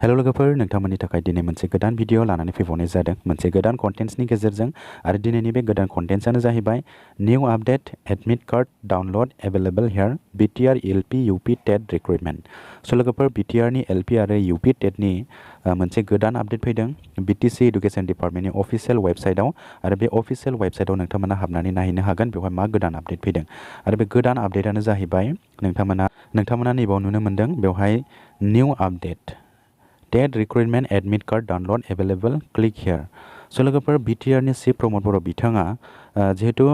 hello लोगोफोर नोंथांमोननि थाखाय दिनै मोनसे गोदान भिडिअ लानानै फैबावनाय जादों मोनसे गोदान कन्टेन्ट्सनि गेजेरजों आरो दिनैनि बे गोदान कन्टेन्ट्सआनो जाहैबाय new update admit card download available here BTR LP UP TET recruitment स' लोगोफोर BTR नि LP आरो UP TET नि मोनसे गोदान आपडेट फैदों BTC इडुकेशन डिपार्टमेन्टनि अफिशियेल वेबसाइटआव आरो बे अफिशियेल वेबसाइटआव नोंथांमोना हाबनानै नायहैनो हागोन बेवहाय मा गोदान आपडेट फैदों आरो बे गोदान आपडेटआनो जाहैबाय नोंथांमोना नैबाव नुनो मोन्दों बेवहाय new update TET Recruitment Admit Card Download Available Click Here स' लोगोफोर BTR नि चिफ प्रमद बर' बिथाङा जिहेतु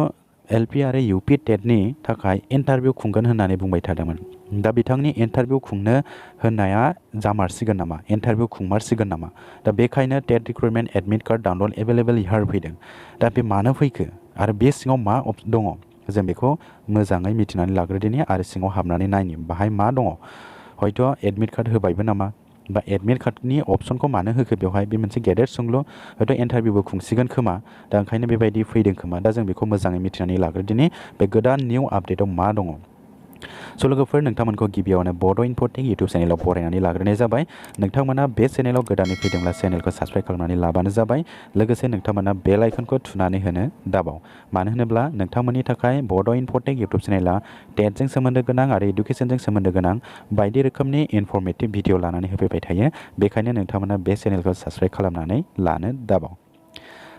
LP आरो UP TET नि थाखाय इन्टारभिउ खुंगोन होननानै बुंबाय थादोंमोन दा बिथांनि इन्टारभिउ खुंनो होननाया जामारसिगोन नामा इन्टारभिउ खुंमारसिगोन नामा दा बेखायनो TET Recruitment Admit Card Download Available Here फैदों दा बे मानो फैखो आरो बे सिङाव मा दङ जों बेखौ मोजाङै मिथिनानै लाग्रोदिनि आरो सिङाव हाबनानै नायनि बाहाय मा दङ हयथ' एडमिट कार्ड होबायबो नामा बा एडमिट कार्डनि अपसनखौ मानो होखो बेवहाय बे मोनसे गेदेर सोंलु हयथ' इन्टारभिउबो खुंसिगोन खोमा दा ओंखायनो बेबायदि फैदों खोमा दा जों बेखौ मोजाङै मिथिनानै लाग्रोदिनि बे गोदान निउ आपडेटआव मा दङ स' लोगोफोर नोंथांमोनखौ गिबियावनो बड' इन्फर्टिं इउटुब चेनेलाव बरायनानै लाग्रोनाय जाबाय नोंथांमोना बे चेनेलाव गोदानै फैदोंब्ला चेनेलखौ साबस्क्राइब खालामनानै लाबानो जाबाय लोगोसे नोंथांमोना बेल आइकनखौ थुनानै होनो दाबाव मानो होनोब्ला नोंथांमोननि थाखाय बड' इन्फर्टिं इउटुब चेनेला टेटजों सोमोन्दो गोनां आरो इडुकेसनजों सोमोन्दो गोनां बायदि रोखोमनि इनफर्मेटिभ भिडिअ लानानै होफैबाय थायो बेखायनो नोंथांमोना बे चेनेलखौ साबस्क्राइब खालामनानै लानो दाबाव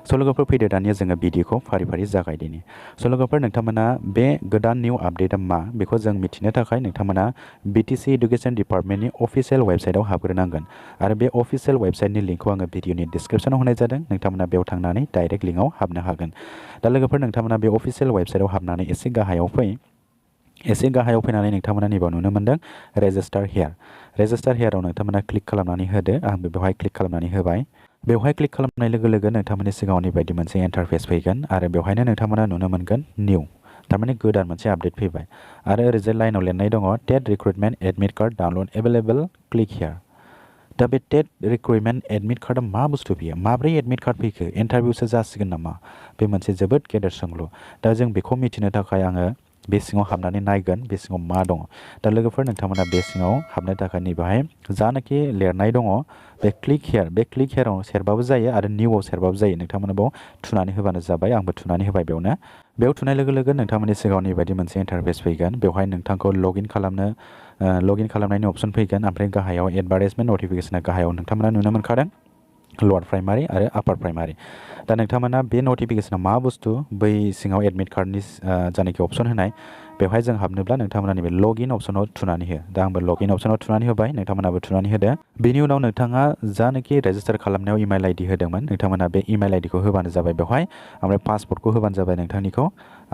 स' लोगोफोर फैदो दानिया जोङो भिडिअखौ फारि फारि जागायदिनि स' लोगोफोर नोंथांमोना बे गोदान निउ आपडेटआ मा बेखौ जों मिथिनो थाखाय नोंथांमोना BTC इडुकेशन डिपार्टमेन्टनि अफिशियेल वेबसाइटआव हाबग्रोनांगोन आरो बे अफिशियेल वेबसाइटनि लिंकखौ आङो भिडिअनि डिसक्रिपसनाव होनाय जादों नोंथांमोना बेयाव थांनानै डाइरेक्ट लिंकआव हाबनो हागोन दा लोगोफोर नोंथांमोना बे अफिशियेल वेबसाइटआव हाबनानै एसे गाहायाव फैनानै नोंथांमोना नैबाव नुनो मोन्दों रेजिस्टार हियाराव नोंथांमोना क्लिक खालामनानै होदो आंबो बेवहाय क्लिक खालामनानै होबाय बेवहाय क्लिक खालामनाय लोगो लोगो नोंथांमोननि सिगाङावनि बायदि मोनसे इन्टारफेस फैगोन आरो बेवहायनो नोंथांमोना नुनो मोनगोन निउ थारमाने गोदान मोनसे आपडेट फैबाय आरो ओरैजाय लाइनाव लिरनाय दङ TET recruitment admit card download available click here दा बे टेट रिक्रुटमेन्ट एडमिट कार्डआ मा बुस्थु बियो माब्रै एडमिट कार्ड फैखो इन्टारभिउसो जासिगोन नामा बे मोनसे जोबोद गेदेर सोंलु दा जों बेखौ मिथिनो थाखाय आङो बे सिङाव हाबनानै नायगोन बे सिङाव मा दङ दा लोगोफोर नोंथांमोना बे सिङाव हाबनो थाखाय नैबेहाय जानाखि लिरनाय दङ बे क्लिक हियाराव सेरबाबो जायो आरो निउआव सेरबाबो जायो नोंथांमोना बेयाव थुनानै होबानो जाबाय आंबो थुनानै होबाय बेयाव थुनाय लोगो लोगो नोंथांमोननि सिगाङावनि बायदि मोनसे इन्टारफेस फैगोन बेवहाय नोंथांखौ लगइन खालामनायनि अपसन फैगोन ओमफ्राय गाहायाव एडभार्टाइजमेन्ट नटिफिकेसना गाहायाव नोंथांमोना नुनो मोनखादों लवार प्राइमारि आरो आपार प्राइमारि दा नोंथांमोना बे नटिफिकेसना मा बुस्थु बै सिङाव एडमिट कार्डनि जानाखि अपसन होनाय बेवहाय जों हाबनोब्ला नोंथांमोना नैबे लगइन अपसनाव थुनानै हो दा आंबो लगइन अपसनाव थुनानै होबाय नोंथांमोनाबो थुनानै होदो बेनि उनाव नोंथाङा जानाखि रेजिस्टार खालामनायाव इमेल आइडि होदोंमोन नोंथांमोना बे इमेल आइडिखौ होबानो जाबाय बेवहाय ओमफ्राय पासवर्डखौ होबानो जाबाय नोंथांनिखौ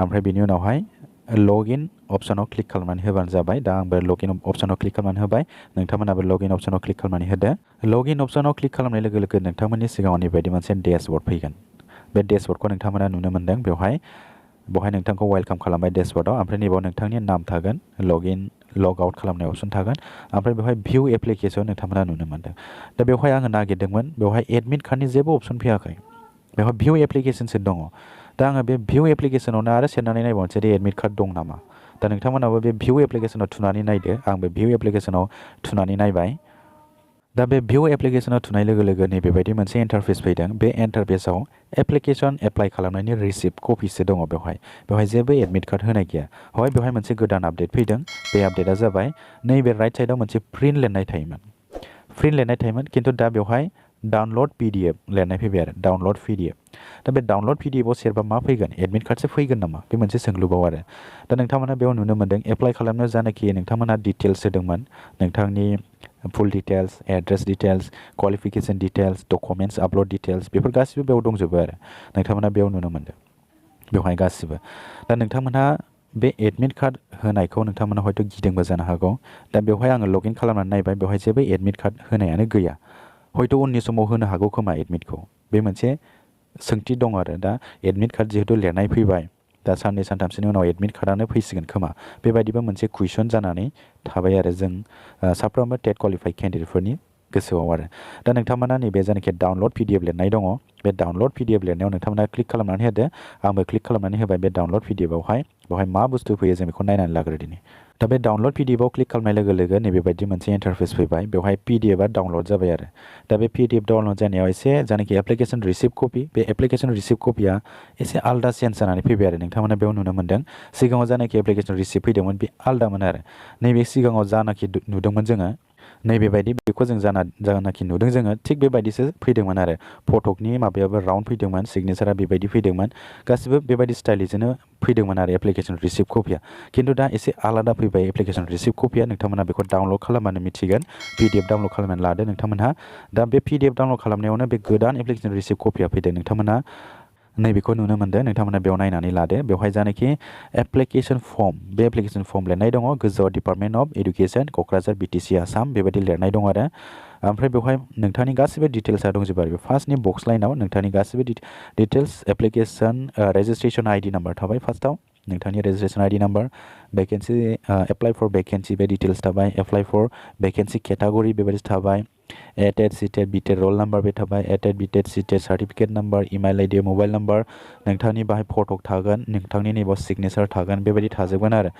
ओमफ्राय बेनि उनावहाय लगइन अपसनाव क्लिक खालामनानै होबानो जाबाय दा आंबो लगइन अपसनाव क्लिक खालामनानै होबाय नोंथांमोनाबो लगइन अपसनाव क्लिक खालामनानै होदो लगइन अपसनाव क्लिक खालामनाय लोगो लोगो नोंथांमोननि सिगाङावनि बायदि मोनसे डेशबर्ड फैगोन बे डेशबर्डखौ नोंथांमोना नुनो मोन्दों बेवहाय नोंथांखौ वेलकाम खालामबाय डेशबर्डआव ओमफ्राय नैबाव नोंथांनि नाम थागोन लग आउट खालामनाय अपसन थागोन ओमफ्राय बेवहाय भिउ एप्लिकेसन नोंथांमोना नुनो मोन्दों दा बेवहाय आङो नागिरदोंमोन बेवहाय एडमिट कार्डनि जेबो अपसन फैयाखै बेवहाय भिउ एप्लिकेसनसो दङ दा आङो बे भिउ एप्लिकेसनावनो आरो सेरनानै नायबावनोसै दे एडमिट कार्ड दं नामा दा नोंथांमोनाबो बे भिउ एप्लिकेसनाव थुनानै नायदो आंबो भिउ एप्लिकेसनाव थुनानै नायबाय दा बे भिउ एप्लिकेसनाव थुनाय लोगो लोगो नैबेबायदि मोनसे इन्टारफेस फैदों बे इन्टारफेसाव एप्लिकेसन एप्लाइ खालामनायनि रिसिप्ट कपिसो दङ बेवहाय जेबो एडमिट कार्ड होनाय गैया बेवहाय मोनसे गोदान आपडेट फैदों बे आपडेटआ जाबाय नैबे राइट साइडआव मोनसे प्रिन्ट लिरनाय थायोमोन खिन्थु दा बेवहाय डाउनलड PDF लिरनाय फैबाय आरो डाउनलड PDF दा बे डाउनलड PDFआव सेरबा मा फैगोन एडमिट कार्डसो फैगोन नामा बे मोनसे सोंलुबाव आरो दा नोंथांमोना बेयाव नुनो मोन्दों एप्लाइ खालामनो जानाखि नोंथांमोना डिटेल्स होदोंमोन नोंथांनि full details address details qualification details documents upload details before गासिबो बेयाव दंजोबो आरो नोंथांमोना बेयाव नुनो मोन्दों बेवहाय गासिबो दा नोंथांमोनहा बे एडमिट कार्ड होनायखौ नोंथांमोना हयथ' गिदोंबो जानो हागौ दा बेवहाय आङो लगइन खालामनानै नायबाय बेवहाय जेबो एडमिट कार्ड होनायानो गैया हयथ' उननि समाव होनो हागौ खोमा एडमिटखौ बे मोनसे सोंथि दं आरो दा एडमिट कार्ड जिहेतु लिरनाय फैबाय दा साननै सानथामसोनि उनाव एडमिट कार्डआनो फैसिगोन खोमा बेबायदिबो मोनसे कुइसन जानानै थाबाय आरो जों साफ्रोमबो टेट क्वालिफाइड केन्डिडेटफोरनि गोसोआव आरो दा नोंथांमोना नैबे जायनाखि डाउनलड PDF लिरनाय दङ बे डाउनलड PDF लिरनायाव नोंथांमोना क्लिक खालामनानै होदो आंबो क्लिक खालामनानै होबाय बे डाउनलड PDFआवहाय बेवहाय मा बुस्थु फैयो जों बेखौ नायनानै लाग्रो दिनै दा बे डाउनलड PDFआव क्लिक खालामनाय लोगो लोगो नैबेबायदि मोनसे इन्टारफेस फैबाय बेवहाय PDFआ डाउनलड जाबाय आरो दा बे PDF डाउनलड जानायाव एसे जायनाखि एप्लिकेसन रिसिप्ट कपि बे एप्लिकेसन रिसिप्ट कपिया एसे आलदा चेन्ज जानानै फैबाय आरो नोंथांमोना बेयाव नुनो मोन्दों सिगाङाव जानाखि एप्लिकेसन रिसिप्ट फैदोंमोन बे आलदामोन आरो नैबे सिगाङाव जानाखि नुदोंमोन जोङो नैबेबायदि बेखौ जों जानाखि नुदों जोङो थिग बेबायदिसो फैदोंमोन आरो फटकनि माबायाबो राउन्ड फैदोंमोन सिगनेचारा बेबायदि फैदोंमोन गासिबो बेबायदि स्टाइलजोंनो फैदोंमोन आरो एप्लिकेसन रिसिप्ट कपिया खिन्थु दा एसे आलादा फैबाय एप्लिकेसन रिसिप्ट कपिया नोंथांमोना बेखौ डाउनलड खालामबानो मिथिगोन PDF डाउनलड खालामनानै लादो नोंथांमोनहा दा बे PDF डाउनलड खालामनायावनो बे गोदान एप्लिकेसन रिसिप्ट कपिया फैदों नोंथांमोना नैबेखौ नुनो मोन्दों नोंथांमोना बेयाव नायनानै लादो बेवहाय जानाखि एप्लिकेसन फर्म बे एप्लिकेसन फर्म लिरनाय दङ गोजौआव department of education Kokrajhar BTC Assam बेबायदि लिरनाय दं आरो ओमफ्राय बेवहाय नोंथांनि गासिबो डिटेल्सआ दंजोबो आरो फार्स्टनि बक्स लाइनाव नोंथांनि गासिबो details application registration ID number थाबाय फार्स्टआव नोंथांनि registration ID number vacancy apply for vacancy बे डिटेल्स थाबाय एप्लाइ फर भेकेन्सि केटागरि बेबायदि थाबाय TET CTET BTR रल नाम्बार बे थाबाय TET BTET CTET certificate number email ID mobile number नोंथांनि बाहाय फटक थागोन नोंथांनि नैबाव सिगनेचार थागोन बेबायदि थाजोबगोन आरो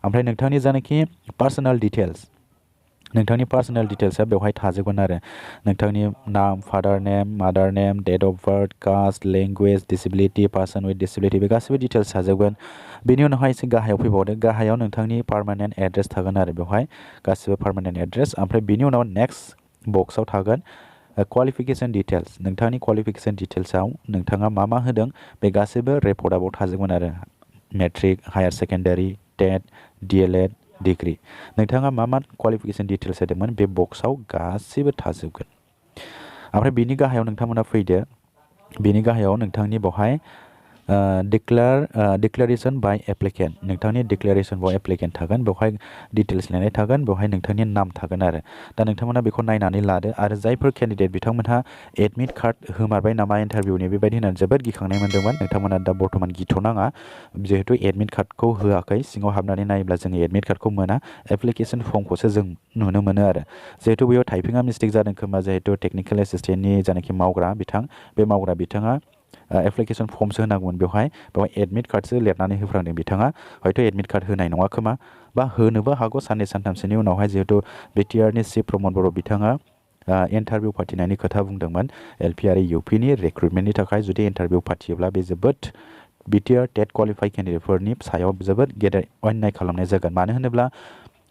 ओमफ्राय नोंथांनि जानाखि पार्सनेल डिटेल्स नोंथांनि पार्सनेल डिटेल्सआ बेवहाय थाजोबगोन आरो नोंथांनि नाम father name mother name date of birth caste language disability person with disability बे गासिबो डिटेल्स थाजोबगोन बेनि उनावहाय एसे गाहायाव फैबावदो गाहायाव नोंथांनि पार्मानेन्ट एड्रेस थागोन आरो बेवहाय गासिबो पार्मानेन्ट एड्रेस ओमफ्राय बेनि उनाव नेक्स्ट बक्सआव थागोन क्वालिफिकेसन डिटेल्स नोंथांनि क्वालिफिकेसन डिटेल्सआव नोंथाङा मा होदों बे गासिबो रेपर्टआव थाजोबगोन आरो matric higher secondary TET DLED degree नोंथाङा मा क्वालिफिकेसन डिटेल्स होदोंमोन बे बक्सआव गासिबो थाजोबगोन ओमफ्राय बिनि गाहायाव नोंथांमोना फैदो बिनि गाहायाव नोंथांनि बेवहाय डिक्लेरेसन बाय एप्लिकेन्ट नोंथांनि डिक्लेरेसन बाय एप्लिकेन्ट थागोन बेवहाय डिटेल्स लिरनाय थागोन बेवहाय नोंथांनि नाम थागोन आरो दा नोंथांमोना बेखौ नायनानै लादो आरो जायफोर केन्डिडेट बिथांमोनहा एडमिट कार्ड होमारबाय नामा इन्टारभिउनि बेबायदि होननानै जोबोद गिखांनाय मोन्दोंमोन नोंथांमोना दा बर्थमान गिथ'नाङा जिहेतु एडमिट कार्डखौ होआखै सिङाव हाबनानै नायोब्ला जोङो एडमिट कार्डखौ मोना एप्लिकेसन फर्मखौसो जों नुनो मोनो आरो जिहेतु बेयाव टाइपिंआ मिस्टेक जादों खोमा जिहेतु टेकनिकेल एसिस्टेन्टनि जानाखि मावग्रा बे मावग्रा बिथाङा एप्लिकेसन फर्मसो होनांगौमोन बेवहाय एडमिट कार्डसो लिरनानै होफ्रांदों बिथाङा हयथ' एडमिट कार्ड होनाय नङा खोमा बा होनोबो हागौ साननै सानथामसोनि उनावहाय जिहेतु BTRनि चिफ प्रमद बर' बिथाङा इन्टारभिउ फाथिनायनि खोथा बुंदोंमोन LP आरो UPनि रिक्रुटमेन्टनि थाखाय जुदि इन्टारभिउ फाथियोब्ला बे जोबोद BTR टेट क्वालिफाइ केन्डिडेटफोरनि सायाव जोबोद गेदेर अन्याय खालामनाय जागोन मानो होनोब्ला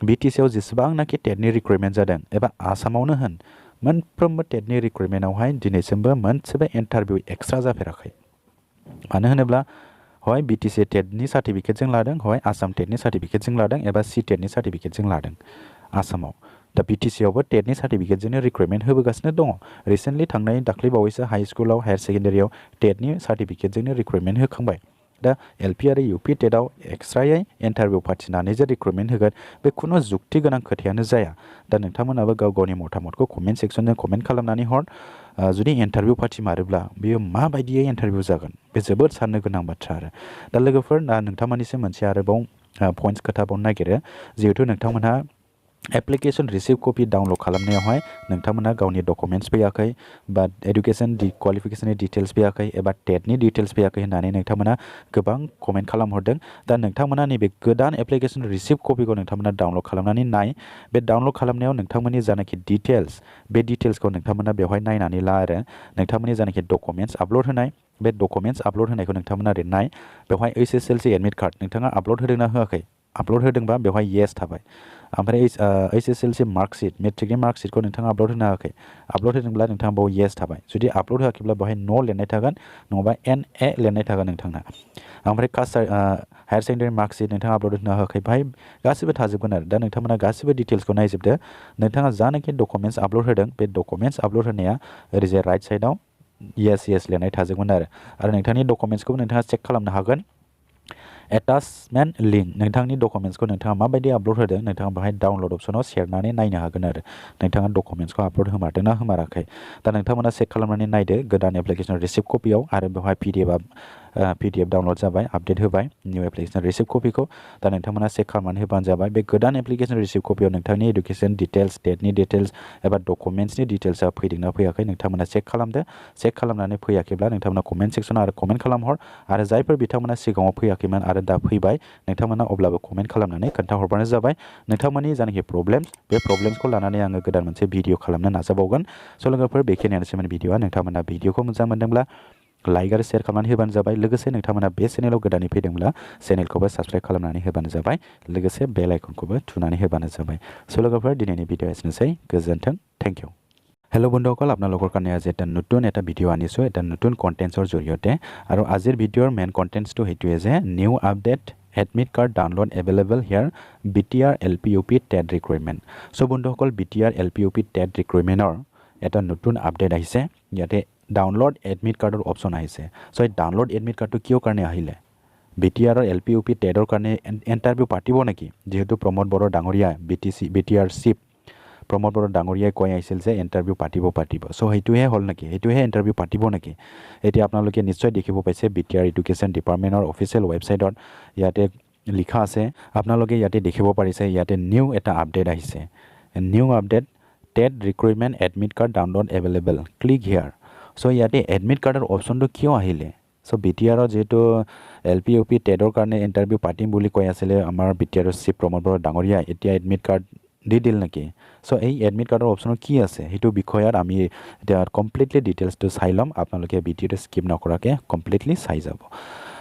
BTCआव जेसेबांनाखि टेटनि रिक्रुटमेन्ट जादों एबा आसामावनो होन मोनफ्रोमबो टेटनि रिक्रुटमेन्टआवहाय दिनैसिमबो मोनसेबो इन्टारभिउ एक्सट्रा जाफेराखै मानो होनोब्ला हय BTC टेटनि सार्टिफिकेटजों लादों हय आसाम टेटनि सार्टिफिकेटजों लादों एबा CTETनि सार्टिफिकेटजों लादों आसामाव दा BTCआवबो टेटनि सार्टिफिकेटजोंनो रिक्रुटमेन्ट होबोगासिनो दङ रिसेन्टलि थांनाय दाख्लै बावैसो हाई स्कुलाव हायार सेकेन्डारियाव टेटनि सार्टिफिकेटजोंनो रिक्रुटमेन्ट होखांबाय दा LP आरो UP टेटआव एक्सट्रायै इन्टारभिउ फाथिनानै जे रिक्रुटमेन्ट होगोन बे खुनु जुक्ति गोनां खोथायानो जाया दा नोंथांमोनाबो गाव गावनि मतामतखौ कमेन्ट सेक्सनजों कमेन्ट खालामनानै हर जुदि इन्टारभिउ फाथिमारोब्ला बेयो माबायदियै इन्टारभिउ जागोन बे जोबोद साननो गोनां बाथ्रा आरो दा लोगोफोर नोंथांमोननिसिम मोनसे आरोबाव पइन्ट्स खोथाबावनो नागिरो जिहेतु नोंथांमोनहा एप्लिकेसन रिसिप्ट कपि डाउनलड खालामनायावहाय नोंथांमोना गावनि डकुमेन्ट्स फैयाखै बा एडुकेसन क्वालिफिकेसननि डिटेल्स फैयाखै एबा टेटनि डिटेल्स फैयाखै होननानै नोंथांमोना गोबां कमेन्ट खालामहरदों दा नोंथांमोना नैबे गोदान एप्लिकेसन रिसिप्ट कपिखौ नोंथांमोना डाउनलड खालामनानै नाय बे डाउनलड खालामनायाव नोंथांमोननि जानाखि डिटेल्स बे डिटेल्सखौ नोंथांमोना बेवहाय नायनानै ला आरो नोंथांमोननि जानाखि डकुमेन्ट्स आपल'ड होनाय बे डकुमेन्ट्स आपल'ड होनायखौ नोंथांमोना ओरै नाय बेवहाय HSLC एडमिट कार्ड नोंथाङा आपल'ड होदोंना होआखै आपल'ड होदोंबा बेवहाय येस थाबाय ओमफ्राय HSLC मार्कशीट मेट्रिकनि मार्कशीटखौ नोंथाङा आपल'ड होनो हायाखै आपल'ड होदोंब्ला नोंथाङा बेयाव येस थाबाय जुदि आपल'ड होआखैब्ला बेवहाय नो लिरनाय थागोन नङाबा NA लिरनाय थागोन नोंथांना ओमफ्राय कास्ट हायार सेकेन्डारि मार्कशीट नोंथाङा आपल'ड होनो हायाखै बेवहाय गासिबो थाजोबगोन आरो दा नोंथांमोना गासिबो डिटेल्सखौ नायजोबदो नोंथाङा जानाखि डकुमेन्ट्स आपल'ड होदों बे डकुमेन्ट्स आपल'ड होनाया ओरैजाय राइट साइडआव येस लिरनाय थाजोबगोन आरो नोंथांनि डकुमेन्ट्सखौबो नोंथाङा चेक खालामनो हागोन एटाचमेन्ट लिंक नोंथांनि डकुमेन्ट्सखौ नोंथाङा माबायदि आपल'ड होदों नोंथाङा बेहाय डाउनल'ड अपसनाव सेरनानै नायनो हागोन आरो नोंथाङा डकुमेन्ट्सखौ आपल'ड होमारदों ना होमाराखै दा नोंथांमोना चेक खालामनानै नायदो गोदान एप्लिकेसन रिसिप्ट कपियाव आरो बेवहाय PDF डाउनल'ड जाबाय आपडेट होबाय निउ एप्लिकेसन रिसिप्ट कपिखौ दा नोंथांमोना चेक खालामनानै होबानो जाबाय बे गोदान एप्लिकेसन रिसिप्ट कपियाव नोंथांनि एडुकेसन डिटेल्स डेटनि डिटेल्स एबा डकुमेन्ट्सनि डिटेल्सआ फैदोंना फैयाखै नोंथांमोना चेक खालामदो चेक खालामनानै फैयाखैब्ला नोंथांमोना कमेन्ट सेक्सनाव आरो कमेन्ट खालामहर आरो जायफोर बिथांमोना सिगाङाव फैयाखैमोन आरो दा फैबाय नोंथांमोना अब्लाबो कमेन्ट खालामनानै खोन्थाहरबानो जाबाय नोंथांमोननि जानाखि प्रब्लेम्स बे प्रब्लेम्सखौ लानानै आङो गोदान मोनसे भिडिअ खालामनो नाजाबावगोन स' लोगोफोर बेखिनियानोसैमोन भिडिअआ नोंथांमोना भिडिअखौ मोजां मोनदोंब्ला लाइक आरो शेयार खालामनानै होबानो जाबाय लोगोसे नोंथांमोना बे चेनेलाव गोदानै फैदोंब्ला चेनेलखौबो साबस्क्राइब खालामनानै होबानो जाबाय लोगोसे बेल आइकनखौबो थुनानै होबानो जाबाय स' लोगोफोर दिनैनि भिडिअ एसेनोसै गोजोन्थों थेंक इउ हेलो বন্ধুসকল আপোনালোকৰ কাৰণে আজি এটা নতুন এটা ভিডিঅ' আনিছোঁ এটা নতুন কণ্টেণ্টছৰ জৰিয়তে আৰু আজিৰ ভিডিঅ'ৰ মেইন কণ্টেণ্টছটো সেইটোৱে যে new update admit card download available here BTR LPUP TET Recruitment so' বন্ধুসকল BTR LPUP TET Recruitmentৰ এটা নতুন আপডেট আহিছে ইয়াতে ডাউনলোড এডমিট কাৰ্ডৰ অপশ্যন আহিছে চ' এই ডাউনলোড এডমিট কাৰ্ডটো কিয় কাৰণে আহিলে BTR LPUP TETৰ কাৰণে ইণ্টাৰভিউ পাতিব নেকি যেহেতু প্ৰমোদ বড়ো ডাঙৰীয়া BTR চিফ প্ৰমোদ বড়ো ডাঙৰীয়াই কৈ আহিছিল যে ইণ্টাৰভিউ পাতিব চ' সেইটোহে হ'ল নেকি সেইটোহে ইণ্টাৰভিউ পাতিব নেকি এতিয়া আপোনালোকে নিশ্চয় দেখিব পাইছে BTR এডুকেশ্যন ডিপাৰ্টমেণ্টৰ অফিচিয়েল ৱেবছাইটত ইয়াতে লিখা আছে আপোনালোকে ইয়াতে দেখিব পাৰিছে ইয়াতে নিউ এটা আপডেট আহিছে new update TET Recruitment admit card download available click here চ' ইয়াতে এডমিট কাৰ্ডৰ অপশ্যনটো কিয় আহিলে চ' BTRৰ যিহেতু LPUP TETৰ কাৰণে ইণ্টাৰভিউ পাতিম বুলি কৈ আছিলে আমাৰ BTRৰ চিফ প্ৰমোদ বড়ো ডাঙৰীয়া এতিয়া এডমিট কাৰ্ড দি দিল নেকি চ' এই এডমিট কাৰ্ডৰ অপশ্যনত কি আছে সেইটো বিষয়ত আমি এতিয়া কমপ্লিটলি ডিটেইলছটো চাই ল'ম আপোনালোকে ভিডিঅ'টো স্কিপ নকৰাকৈ কমপ্লিটলি চাই যাব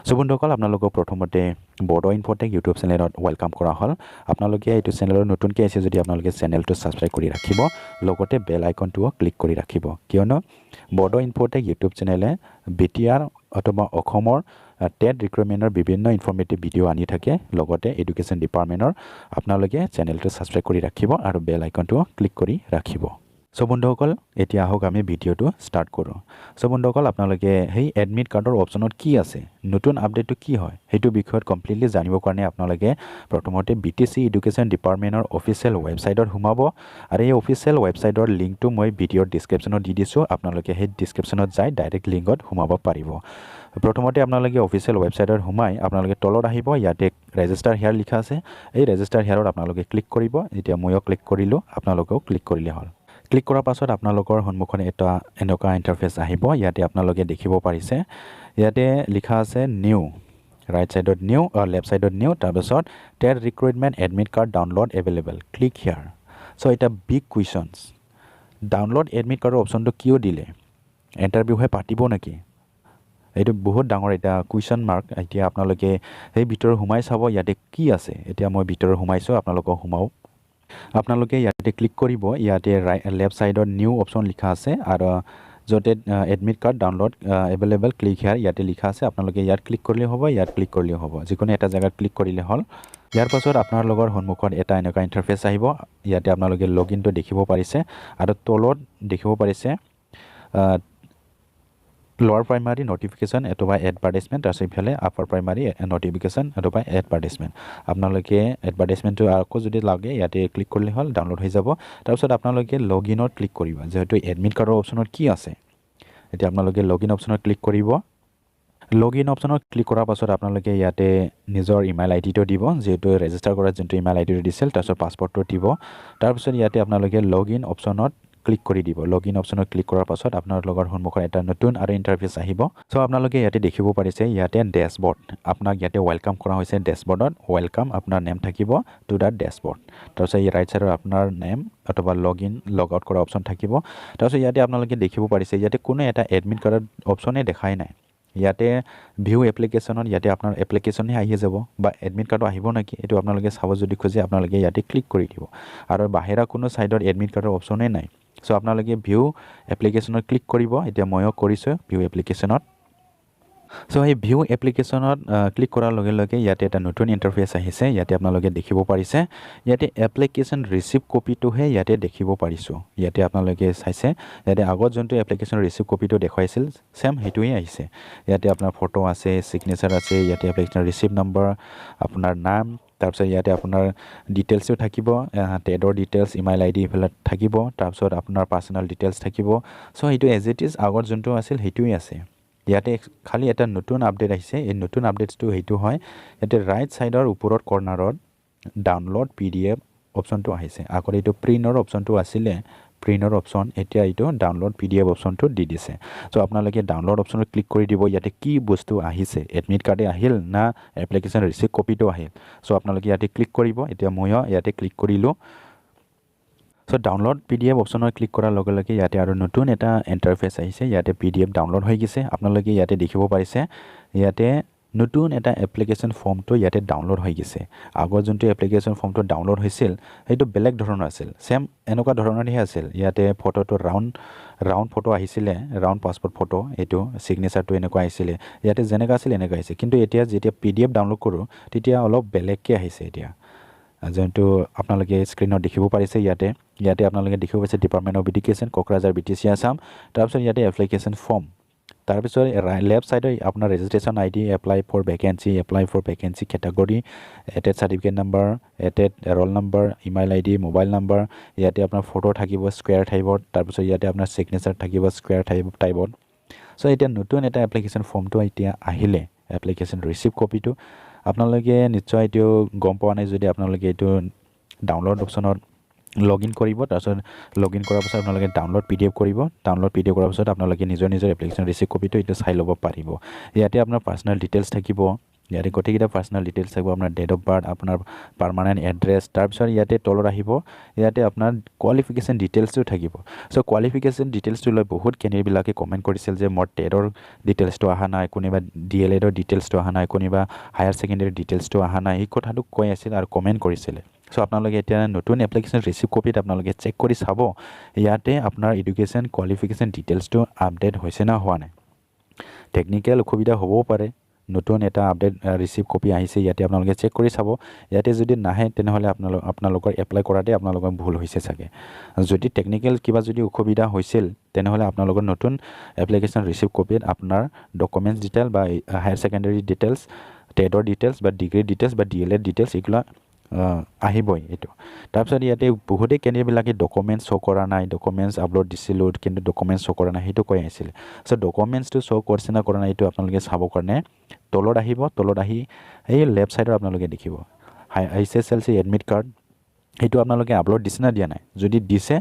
চ' বন্ধুসকল আপোনালোকক প্ৰথমতে বড়ো ইনফ'টেক ইউটিউব চেনেলত ৱেলকাম কৰা হ'ল আপোনালোকে এইটো চেনেলত নতুনকৈ আহিছে যদি আপোনালোকে চেনেলটো ছাবস্ক্ৰাইব কৰি ৰাখিব লগতে বেল আইকনটোও ক্লিক কৰি ৰাখিব কিয়নো বড়ো ইনফ'টেক ইউটিউব চেনেলে BTR অথবা অসমৰ TET ৰিক্ৰুইটমেণ্টৰ বিভিন্ন ইনফৰ্মেটিভ ভিডিঅ' আনি থাকে লগতে এডুকেশ্যন ডিপাৰ্টমেণ্টৰ আপোনালোকে চেনেলটো ছাবস্ক্ৰাইব কৰি ৰাখিব আৰু বেল আইকনটোও ক্লিক কৰি ৰাখিব চ' বন্ধুসকল এতিয়া আহক আমি ভিডিঅ'টো ষ্টাৰ্ট কৰোঁ চ' বন্ধুসকল আপোনালোকে সেই এডমিট কাৰ্ডৰ অপশ্যনত কি আছে নতুন আপডেটটো কি হয় সেইটো বিষয়ত কমপ্লিটলি জানিবৰ কাৰণে আপোনালোকে প্ৰথমতে BTC এডুকেশ্যন ডিপাৰ্টমেণ্টৰ অফিচিয়েল ৱেবছাইটত সোমাব আৰু এই অফিচিয়েল ৱেবছাইটৰ লিংকটো মই ভিডিঅ'ৰ ডিছক্ৰিপশ্যনত দি দিছোঁ আপোনালোকে সেই ডিছক্ৰিপশ্যনত যাই ডাইৰেক্ট লিংকত সোমাব পাৰিব প্ৰথমতে আপোনালোকে অফিচিয়েল ৱেবছাইটত সোমাই আপোনালোকে তলত আহিব ইয়াতে ৰেজিষ্টাৰ হিয়াৰ লিখা আছে এই ৰেজিষ্টাৰ হিয়াৰত আপোনালোকে ক্লিক কৰিব এতিয়া ময়ো ক্লিক কৰিলোঁ আপোনালোকেও ক্লিক কৰিলে হ'ল ক্লিক কৰাৰ পাছত আপোনালোকৰ সন্মুখত এটা এনেকুৱা ইণ্টাৰফেচ আহিব ইয়াতে আপোনালোকে দেখিব পাৰিছে ইয়াতে লিখা আছে নিউ ৰাইট সাইডত নিউ লেফ্ট সাইডত নিউ তাৰপিছত TET Recruitment admit card download available click here চ' এটা বিগ কুৱেশ্যনছ ডাউনলোড এডমিট কাৰ্ডৰ অপশ্যনটো কিয় দিলে ইণ্টাৰভিউহে পাতিব নেকি এইটো বহুত ডাঙৰ এটা কুৱেশ্যন মাৰ্ক এতিয়া আপোনালোকে সেই ভিতৰত সোমাই চাব ইয়াতে কি আছে এতিয়া মই ভিতৰত সোমাইছোঁ আপোনালোকক সোমাও আপোনালোকে ইয়াতে ক্লিক কৰিব ইয়াতে লেফ্ট সাইডত নিউ অপশ্যন লিখা আছে আৰু য'তে admit card download available click here ইয়াতে লিখা আছে আপোনালোকে ইয়াত ক্লিক কৰিলে হ'ব ইয়াত ক্লিক কৰিলে হ'ব যিকোনো এটা জেগাত ক্লিক কৰিলে হ'ল ইয়াৰ পাছত আপোনালোকৰ সন্মুখত এটা এনেকুৱা ইণ্টাৰফেচ আহিব ইয়াতে আপোনালোকে লগইনটো দেখিব পাৰিছে আৰু তলত দেখিব পাৰিছে লোৱাৰ প্ৰাইমাৰী নটিফিকেশ্যন অথবা এডভাৰটাইজমেণ্ট তাৰপিছত ইফালে আপাৰ প্ৰাইমাৰী নটিফিকেশ্যন অথবা এডভাৰটাইজমেণ্ট আপোনালোকে এডভাৰটাইজমেণ্টটো আকৌ যদি লাগে ইয়াতে ক্লিক কৰিলে হ'ল ডাউনলোড হৈ যাব তাৰপিছত আপোনালোকে লগইনত ক্লিক কৰিব যিহেতু এডমিট কাৰ্ডৰ অপশ্যনত কি আছে এতিয়া আপোনালোকে লগইন অপশ্যনত ক্লিক কৰিব লগইন অপশ্যনত ক্লিক কৰাৰ পাছত আপোনালোকে ইয়াতে নিজৰ ইমেইল আইডিটো দিব যিহেতু ৰেজিষ্টাৰ কৰা যোনটো ইমেইল আইডিটো দিছিল তাৰপিছত পাছপৰ্টটো দিব তাৰপিছত ইয়াতে আপোনালোকে লগইন অপশ্যনত ক্লিক কৰি দিব লগইন অপশ্যনত ক্লিক কৰাৰ পাছত আপোনালোকৰ সন্মুখত এটা নতুন আৰু ইণ্টাৰফেচ আহিব চ' আপোনালোকে ইয়াতে দেখিব পাৰিছে ইয়াতে ডেছবৰ্ড আপোনাক ইয়াতে ৱেলকাম কৰা হৈছে ডেছবৰ্ডত ৱেলকাম আপোনাৰ নেম থাকিব টু দ্য ডেছবৰ্ড তাৰপিছত এই ৰাইট ছাইডত আপোনাৰ নেম অথবা লগইন লগ আউট কৰা অপশ্যন থাকিব তাৰপিছত ইয়াতে আপোনালোকে দেখিব পাৰিছে ইয়াতে কোনো এটা এডমিট কাৰ্ডৰ অপশ্যনেই দেখাই নাই ইয়াতে ভিউ এপ্লিকেশ্যনত ইয়াতে আপোনাৰ এপ্লিকেশ্যনহে আহি যাব বা এডমিট কাৰ্ডো আহিব নেকি এইটো আপোনালোকে চাব যদি খোজে আপোনালোকে ইয়াতে ক্লিক কৰি দিব আৰু বাহিৰা কোনো ছাইডত এডমিট কাৰ্ডৰ অপশ্যনেই নাই চ' আপোনালোকে ভিউ এপ্লিকেশ্যনত ক্লিক কৰিব এতিয়া ময়ো কৰিছোঁ ভিউ এপ্লিকেশ্যনত সো এই ভিউ এপ্লিকেশনত ক্লিক কৰাৰ লগে লগে ইয়াতে এটা নতুন ইণ্টাৰফেচ আহিছে ইয়াতে আপোনালোকে দেখিব পাৰিছে ইয়াতে এপ্লিকেশন ৰিসিভ কপিটোহে ইয়াতে দেখিব পাৰিছো ইয়াতে আপোনালোকে চাইছে ইয়াতে আগত যোনটো এপ্লিকেশন ৰিসিভ কপিটো দেখাইছিল সেম হেতুই আহিছে ইয়াতে আপোনাৰ ফটো আছে সিগনেচাৰ আছে ইয়াতে এপ্লিকেশন ৰিসিভ নম্বৰ আপোনাৰ নাম তাৰপিছত ইয়াতে আপোনাৰ ডিটেইলসও থাকিব টেডৰ ডিটেইলস ইমেইল আইডি ইফালে থাকিব তাৰপিছত আপোনাৰ পাৰ্সোনাল ডিটেইলস থাকিব সো এইটো এজ ইট ইজ আগত যোনটো আছিল হেতুই আছে ইয়াতে খালি এটা নতুন আপডেট আহিছে এই নতুন আপডেটটো হেতু হয় ইয়াতে ৰাইট সাইডৰ ওপৰত কৰ্নাৰত ডাউনলোড পিডিএফ অপশনটো আহিছে আগৰ এইটো প্ৰিন্টৰ অপশনটো আছিল প্ৰিন্টৰ অপশন এতিয়া এইটো ডাউনলোড পিডিএফ অপশনটো দি দিছে সো আপোনালোকে ডাউনলোড অপশনত ক্লিক কৰি দিব ইয়াতে কি বস্তু আহিছে এডমিট কাৰ্ডে আহিল না এপ্লিকেশন ৰিসিভ কপিটো আহিল সো আপোনালোকে ইয়াতে ক্লিক কৰিব এতিয়া ময়ো ইয়াতে ক্লিক কৰিলো সো ডাউনলোড পিডিএফ অপশনত ক্লিক কৰাৰ লগে লগে ইয়াতে আৰু নতুন এটা ইণ্টাৰফেচ আহিছে ইয়াতে পিডিএফ ডাউনলোড হৈ গৈছে আপোনালোকে ইয়াতে দেখিব পাৰিছে ইয়াতে নতুন এটা এপ্লিকেশন ফৰ্মটো ইয়াতে ডাউনলোড হৈ গৈছে আগৰ যোনটো এপ্লিকেশন ফৰ্মটো ডাউনলোড হৈছিল সেইটো বেলেগ ধৰণৰ আছিল সেম এনেকুৱা ধৰণৰহে আছিল ইয়াতে ফটোটো ৰাউণ্ড ফটো আহিছিল ৰাউণ্ড পাসপোৰ্ট ফটো এটো সিগনেচাৰটো এনেকুৱা আহিছিল ইয়াতে যেনেকা আছিল এনেকা আহিছে কিন্তু এতিয়া যেতিয়া পিডিএফ ডাউনলোড কৰো তেতিয়া অলপ বেলেগকে আহিছে এতিয়া যেনটো আপোনালোকে স্ক্ৰিনত দেখিব পাৰিছে ইয়াতে আপোনালোকে দেখিব পাৰিছে department of education Kokrajhar BTC Assam তাৰপিছত ইয়াতে এপ্লিকেশন ফৰ্ম তাৰপিছত লেফট সাইডে আপোনাৰ registration ID apply for vacancy category TET certificate number TET roll number email ID mobile number ইয়াতে আপোনাৰ ফটো থাকিব স্কয়াৰ টাইপত তাৰপিছত ইয়াতে আপোনাৰ সিগনেচাৰ থাকিব স্কয়াৰ টাইপত সো এটা নতুন এটা এপ্লিকেশন ফৰ্মটো এতিয়া আহিলে এপ্লিকেশন ৰিসিভ কপিটো আপোনালোকে নিশ্চয় এটো গম পোৱা নাই যদি আপোনালোকে এটো ডাউনলোড অপশনত লগইন কৰিব তাৰপিছত লগইন কৰাৰ পিছত আপোনালোকে ডাউনলোড পিডিএফ কৰিব ডাউনলোড পিডিএফ কৰাৰ পিছত আপোনালোকে নিজৰ এপ্লিকেশন ৰিসিভ কপিটো এটা চাই ল'ব পাৰিব ইয়াতে আপোনাৰ পাৰ্সোনাল ডিটেইলস থাকিব ইয়াতে গটেকিটা পাৰ্সোনাল ডিটেইলস থাকিব আপোনাৰ ডেট অফ বাৰ্থ আপোনাৰ পাৰ্মানেন্ট এড্ৰেছ তাৰপিছত ইয়াতে তলত আহিব ইয়াতে আপোনাৰ কোৱালিফিকেশন ডিটেইলসও থাকিব সো কোৱালিফিকেশন ডিটেইলসটো লৈ বহুত কেন্ডিডেট বিলাকে কমেন্ট কৰিছিল যে মোৰ টেডৰ ডিটেইলসটো আহা নাই কোনিবা ডিএলএডৰ ডিটেইলসটো আহা নাই কোনিবা হায়াৰ সেকেন্ডাৰী ডিটেইলসটো আহা নাই এই কথাটো কৈ আছিল আৰু কমেন্ট কৰিছিল সো আপোনালোকে এতিয়া নতুন এপ্লিকেশন ৰিসিভ কপিত আপোনালোকে চেক কৰি চাব ইয়াতে আপোনাৰ এডুকেশ্যন কোৱালিফিকেশন ডিটেইলসটো আপডেট হৈছে না হোৱা নাই টেকনিক্যাল অসুবিধা হ'ব পাৰে নতুন এটা আপডেট ৰিসিভ কপি আহিছে ইয়াতে আপোনালোকে চেক কৰি চাব ইয়াতে যদি নাহে তেনেহলে আপোনালোকৰ এপ্লাই কৰাতে আপোনালোকৰ ভুল হৈছে চাগে যদি টেকনিক্যাল কিবা যদি অসুবিধা হৈছিল তেনেহলে আপোনালোকৰ নতুন এপ্লিকেশন ৰিসিভ কপিত আপোনাৰ ডকুমেন্টস ডিটেইল বা হায়াৰ সেকেন্ডাৰী ডিটেইলস টেডৰ ডিটেইলস বা ডিগ্ৰী ডিটেইলস বা ডিএলএড ডিটেইলস এগুলা আহিবই এটো তাৰপিছত ইয়াতে বহুতে কেন্ডিডেট বিলাকে ডকুমেন্টস শো কৰা নাই ডকুমেন্টস আপলোড দিছিলো কিন্তু ডকুমেন্টস শো কৰা নাই হেতু কৈ আছিল সো ডকুমেন্টসটো শো কৰিছে না কৰা নাই এটো আপোনালোকে চাব কাৰণে তলত আহিব তলত আহি এই লেফট সাইডৰ আপোনালোকে দেখিব আইএসএলসি এডমিট কাৰ্ড হেতু আপোনালোকে আপলোড দিছে না দিয়া নাই যদি দিছে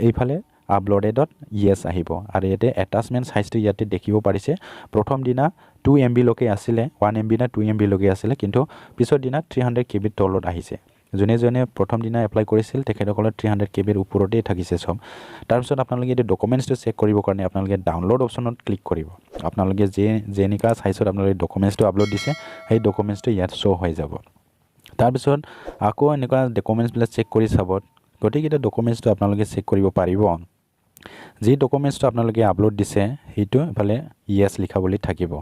এইফালে আপলোডেডত ইয়েস আহিব আৰু ইয়াতে অ্যাটাচমেন্ট সাইজটো ইয়াতে দেখিব পাৰিছে প্ৰথম দিনা 2 MB লকে আছিল 1 MB না 2 MB লকে আছিল কিন্তু পিছৰ দিনা 300 KB তলত আহিছে জনে প্ৰথম দিনা এপ্লাই কৰিছিল তেখেতসকলৰ 300 KB ৰ ওপৰতে থাকিছে সব তাৰ পিছত আপোনালোকে এই ডকুমেন্টসটো চেক কৰিব কাৰণে আপোনালোকে ডাউনলোড অপশনত ক্লিক কৰিব আপোনালোকে যেনিকা সাইজত আপোনালোকে ডকুমেন্টসটো আপলোড দিছে সেই ডকুমেন্টসটো ইয়াত শো হৈ যাব তাৰ পিছত আকৌ এনেকা ডকুমেন্টস বিলাক চেক কৰি চাব গটেকিটা ডকুমেন্টসটো আপোনালোকে চেক কৰিব পাৰিব যি ডকুমেন্টসটো আপোনালোকে আপলোড দিছে হেতু ফালে ইয়েস লিখা বুলি থাকিব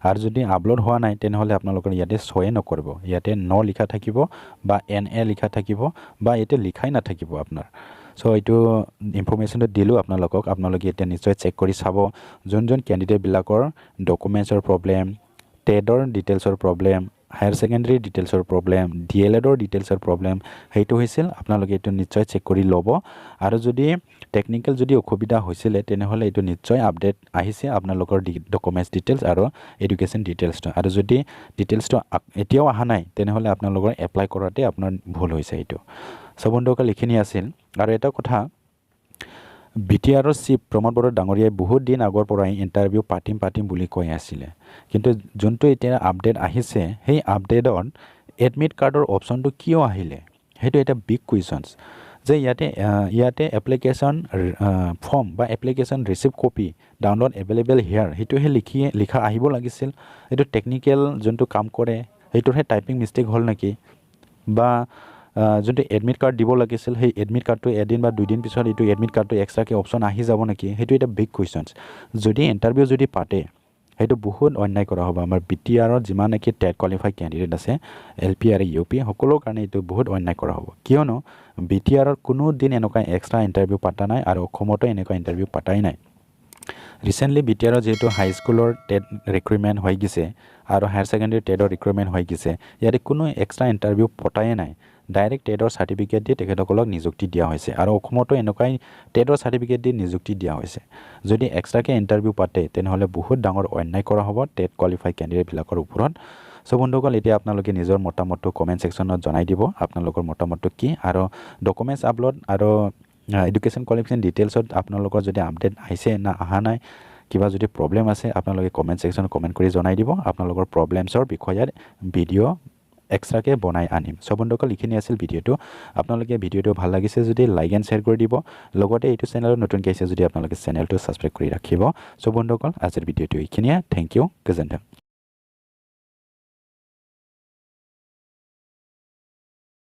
আৰু যদি আপলোড হোৱা নাই তেনেহলে আপোনালোকৰ ইয়াতে শোয়ে নকৰিব ইয়াতে ন লিখা থাকিব বা এনএ লিখা থাকিব বা ইয়াতে লিখাই না থাকিব আপোনাৰ সো এইটো ইনফৰমেশনটো দিলো আপোনালোকে এতিয়া নিশ্চয় চেক কৰি চাব যোনজন ক্যান্ডিডেট বিলাকৰ ডকুমেন্টছৰ প্ৰবলেম টেডৰ ডিটেইলসৰ প্ৰবলেম হায়াৰ সেকেন্ডাৰী ডিটেইলসৰ প্ৰবলেম ডিএলএডৰ ডিটেইলসৰ প্ৰবলেম হেতু হৈছিল আপোনালোকে এটো নিশ্চয় চেক কৰি ল'ব আৰু যদি টেকনিক্যাল যদি অসুবিধা হৈছিল তেনেহলে এটো নিশ্চয় আপডেট আহিছে আপোনালোকৰ ডকুমেন্টস ডিটেইলস আৰু এডুকেশ্যন ডিটেইলসটো আৰু যদি ডিটেইলসটো এতিয়াও আহা নাই তেনেহলে আপোনালোকৰ এপ্লাই কৰাতে আপোনাৰ ভুল হৈছে এটো সব বন্ধুসকল লিখিনি আছিল আৰু এটা কথা BTR চিপ প্ৰমোদ বড়ো ডাঙৰীয়াই বহুত দিন আগৰ পৰাই ইন্টাৰভিউ পাতিম বুলি কৈ আছিল কিন্তু যোনটো এতিয়া আপডেট আহিছে সেই আপডেটত এডমিট কাৰ্ডৰ অপশনটো কিয় আহিলে হেতু এটা বিগ কোৱেশ্চনছ যে ইয়াতে এপ্লিকেশন ফৰ্ম বা application receive copy download available here হেতুহে লিখা আহিব লাগিছিল এটো টেকনিক্যাল যোনটো কাম কৰে হেতুহে টাইপিং মিস্টেক হল নেকি বা যদি এডমিট কাৰ্ড দিব লাগিছিল সেই এডমিট কাৰ্ডটো এদিন বা দুই দিন পিছত এটো এডমিট কাৰ্ডটো এক্সট্ৰাকে অপশন আহি যাব নেকি হেতু এটা বিগ কোৱেশ্চনছ যদি ইন্টাৰভিউ যদি পাতে সেইটো বহুত অন্যায় কৰা হ'ব আমাৰ BTR যিমান নেকি টেট কোৱালিফাইড ক্যান্ডিডেট আছে LP আৰু UP সকলো কাৰণে এইটো বহুত অন্যায় কৰা হ'ব কিয়নো BTR কোনো দিন এনেকুৱা এক্সট্ৰা ইন্টাৰভিউ পাতা নাই আৰু অসমতো এনেকুৱা ইন্টাৰভিউ পাতাই নাই ৰিসেন্টলি BTR যেটো হাই স্কুলৰ টেট ৰিক্ৰুটমেন্ট হৈ গিছে আৰু হায়াৰ সেকেন্ডাৰী টেটৰ ৰিক্ৰুটমেন্ট হৈ গিছে ইয়াতে কোনো এক্সট্ৰা ইন্টাৰভিউ পতাই নাই ডাইৰেক্ট টেটৰ সাৰ্টিফিকেট দি তেখেতসকলক নিযুক্তি দিয়া হৈছে আৰু অসমতো এনেকুৱাই টেটৰ সাৰ্টিফিকেট দি নিযুক্তি দিয়া হৈছে যদি এক্সট্ৰাকে ইন্টাৰভিউ পাতে তেনেহলে বহুত ডাঙৰ অন্যায় কৰা হ'ব টেট কোৱালিফাইড ক্যান্ডিডেট বিলাকৰ ওপৰত সো বন্ধুসকল এতিয়া আপোনালোকে নিজৰ মতামতটো কমেন্ট সেকশনত জনাই দিব আপোনালোকৰ মতামতটো কি আৰু ডকুমেন্টস আপলোড আৰু এডুকেশন কোৱালিফিকেশন ডিটেইলছত আপোনালোকৰ যদি আপডেট আহিছে না আহা নাই কিবা যদি প্ৰবলেম আছে আপোনালোকে কমেন্ট সেকশনত কমেন্ট কৰি জনাই দিব আপোনালোকৰ প্ৰবলেমছৰ বিষয়ে ভিডিও এক্সট্ৰাকে বনাই আনিম সো বন্ধুসকল ইখিনি আছিল ভিডিওটো আপোনালোকে ভিডিওটো ভাল লাগিছে যদি লাইক এণ্ড শেয়াৰ কৰি দিব লগতে এইটো চেনেলত নতুন কেছে যদি আপোনালোকে চেনেলটো সাবস্ক্ৰাইব কৰি ৰাখিব সো বন্ধুসকল আজিৰ ভিডিওটো ইখিনিয়ে থ্যাংক ইউ গজেন্দ্ৰ